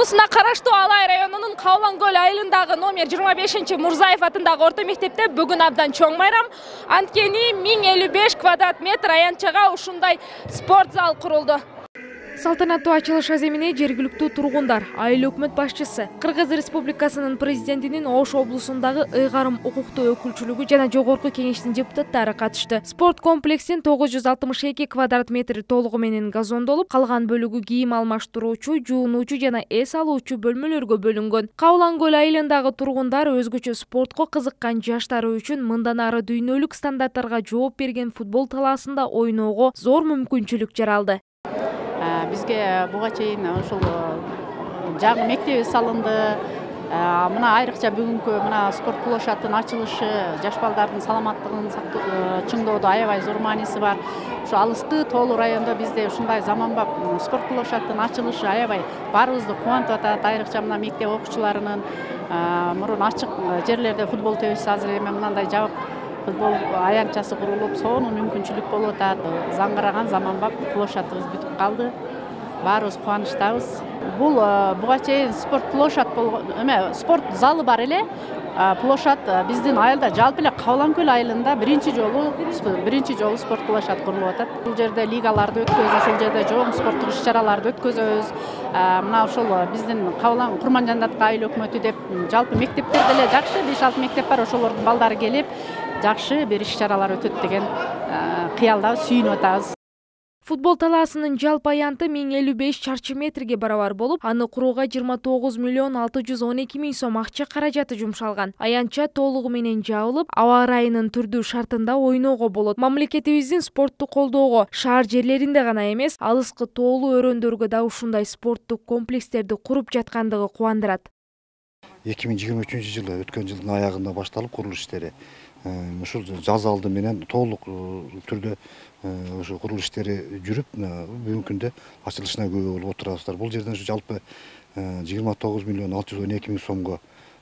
облусуна караштуу Алай районунун Кавлан көл айылындагы номер 25 Мурзаев атындагы орто мектепте бүгүн абдан чоң майрам. Анткени 1055 квадрат метр аянтчага ушундай спорт зал курулду. Салтанаттуу ачылыш аземине жергиликтүү тургундар, айыл өкмөт башчысы, Кыргыз Республикасынын президентинин Ош облусундагы ыйгарым укуктуу өкүлчүлүгү жана жогорку кеңештин депутаттары катышты. Спорт комплексин 962 квадрат метр толугу менен газондолуп, калган бөлүгү кийим алмаштыруучу, жуунуучу жана эс алуучу бөлмөлөргө бөлүнгөн. Кавлан көл айылындагы тургундар өзгөчө спортко кызыккан жаштары үчүн мындан ары дүйнөлүк стандарттарга жооп берген футбол талаасында ойноого зор мүмкүнчүлүк жаралды. Бизге буга чейин ошол жаңы мектеби салынды. Мына айрыкча бүгүнкү мына спорт площадтын ачылышы жаш балдардын саламаттыгын чыңдоодо аябай зор мааниси бар. Ошо алыскы Тоолу районунда бизде ушундай заманбап спорт площадтын ачылышы аябай баарыбызды кубантып атат. Айрыкча мына мектеп окуучуларынын мурун ачык жерлерде футбол тебишсе азыр эми мындай жабык футбол аянтчасы курулуп, сонун мүмкүнчүлүк болуп атат. Заңгыраган заманбап площадыбыз бүтүп калды. Баарыбыз кубанычтабыз. Бул буга чейин спорт площад болгон, спорт залы бар эле. Площад биздин айылда жалпы эле Кавлан көл айылында биринчи жолу спорт площад курулуп атат. Бул жерде лигаларды өткөзүп, ошол жерде чоң спорттук иш-чараларды өткөзөбүз. Мына ошол биздин Кавлан Курманжандатка айыл өкмөтү деп жалпы мектептерде эле жакшы 5-6 мектеп бар, ошолордун балдары келип жакшы бир иш-чаралар өтөт деген кыялда сүйүнүп атабыз. Футбол талаасынын жалпы аянты 1055 чарчы метрге барабар болуп, аны курууга 29 миллион 612 миң сом акча каражаты жумшалган. Аянтча толугу менен жабылып, аба ырайынын түрдүү шартында ойноого болот. Мамлекетибиздин спортту колдоого шаар жерлеринде гана эмес, алыскы тоолуу өрөөндөргө да ушундай спорттук комплекстерди куруп жаткандыгы кубандырат. 2023-жылы өткөн жылдын аягында башталып курулуш иштери. Ушул жаз алды менен толук түрдө ошо курулуш иштери жүрүп, бүгүнкү күндө ачылышына күбө болуп отурабыздар. Бул жерден жалпы 29 миллион 612 миң сомго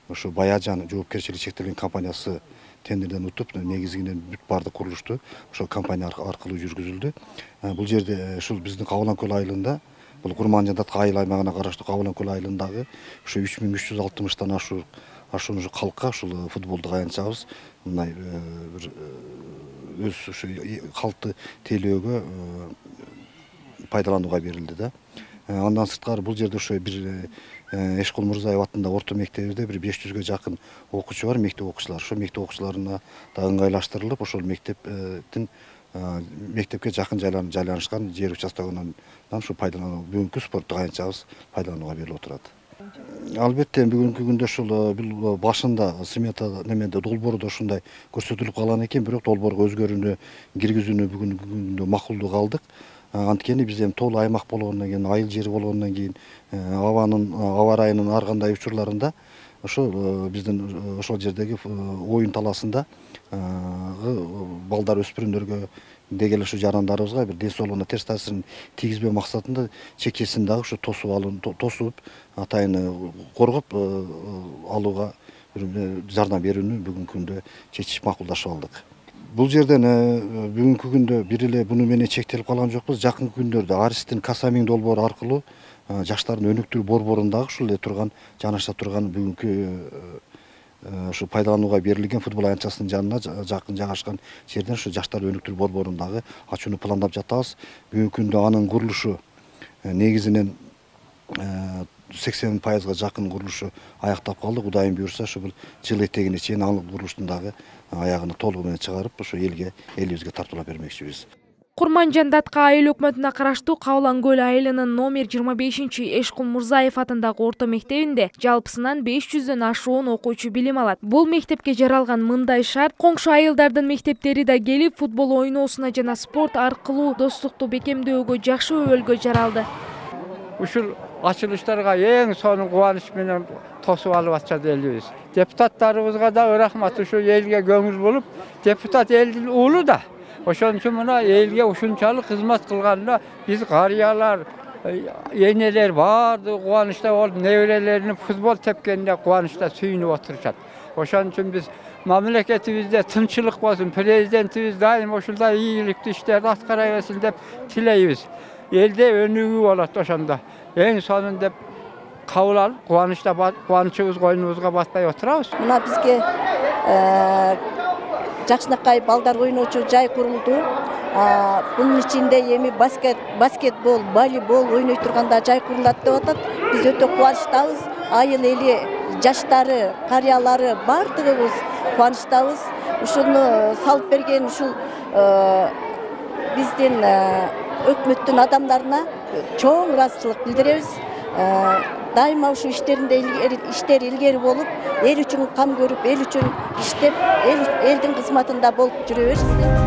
ошо Баяжан жоопкерчилиги чектелген компаниясы тендерден утуп, негизинен бүт бардык курулушту ошо компания аркылуу жүргүзүлдү. Бул жерде ушул биздин Кавлан көл айылында, бул Курманжандат айыл аймагына караштуу Кавлан көл айылындагы ошо 3360-тан ашуун калкка ушул футболдук аянтчабыз мындай бир өз ушу калкты тейлөөгө пайдаланууга берилди да. Андан сырткары бул жерде ошо бир Эшкул Мурзаев атындагы орто мектебибизде бир 500гө жакын окуучу бар, мектеп окуучулары. Ошо мектеп окуучуларына да ыңгайлаштырылып, ошол мектепке жакын жайланышкан жер участогунан ушу пайдалануу бүгүнкү спорттук аянтчабыз пайдаланууга берилип отурат. Албетте бүгүнкү күндө ушул бул башында смета долбоордо ушундай көрсөтүлүп калган экен, бирок долбоорго өзгөрүүнү киргизүүнү бүгүнкү күндө макулдук алдык. Анткени биз эми тоолуу аймак болгондон кийин, айыл жери болгондон кийин, аба ырайынын ар кандай учурларында ошо биздин ошол жердеги оюн талаасында балдар өспүрүмдөргө деген ушу жарандарыбызга бир ден соолугуна терс таасирин тийгизбөө максатында чекесин дагы ушу тосуп атайын коргоп алууга жардам берүүнү бүгүнкү күндө чечип макулдашып алдык. Бул жерден бүгүнкү күндө бир эле буну менен чектелип калган жокпуз. Жакынкы күндөрдө Аристин Касамин долбоору аркылуу жаштардын өнүктүрүү борборундагы ушул эле турган жанаша турган бүгүнкү ушу пайдаланууга берилген футбол аянтчасынын жанына жакын жайгашкан жерден ушу жаштар өнүктүрүү борборундагы ачууну пландап жатабыз. Бүгүнкү күндө анын курулушу негизинен 80%га жакын курулушу аяктап калды. Кудайым буйрса, ошо бул жыл этегине чейин анын курулуштун дагы аягына толугу менен чыгарып, ошо элибизге тартуулап бермекчибиз. Курманжандатка айыл өкмөтүнө караштуу Кавлан көл айылынын номер 25 Эшкул Мурзаев атындагы орто мектебинде жалпысынан 500дөн ашуун окуучу билим алат. Бул мектепке жаралган мындай шарт коңшу айылдардын мектептери да келип футбол ойноосуна жана спорт аркылуу достукту бекемдөөгө жакшы өбөлгө жаралды. Ушул ачылыштарга эң сонун кубаныч менен тосуп алып атышат элибиз. Депутаттарыбызга да рахмат, ушу элге көңүл болуп, депутат элдин уулу да. Ошон үчүн мына элге ушунчалык кызмат кылганда биз карыялар, энелер баардыгы кубанычта болуп, неберелеринин футбол тепкенине кубанычта сүйүнүп отурушат. Ошон үчүн биз мамлекетибизде тынчылык болсун, президентибиз дайым ушундай ийгиликтүү иштерди аткара берсин деп тилейбиз. Элде өнүгүү болот ошондо. Эң сонун деп kabul alıp kuvvanычыбыз koynubuzga batpay oturabız. Mına bizge Жакшынакай балдар ойночу жай kuruldu. Bunun içinde эми basketbol, волейбол ойной турганда жай kurulат деп атат. Biz өтө кубанычтабыз. Айыл эли, жаштары, карыялары бардыгыбыз кубанычтабыз. Ушуну салып берген ушул биздин өкмөттүн адамдарына чоң ыраазычылык билдиребиз. Daima şu işler ilgeri bolup, el üçün kam görüp, el üçün işlep, eldin kızmatında bolup жүрөбүз.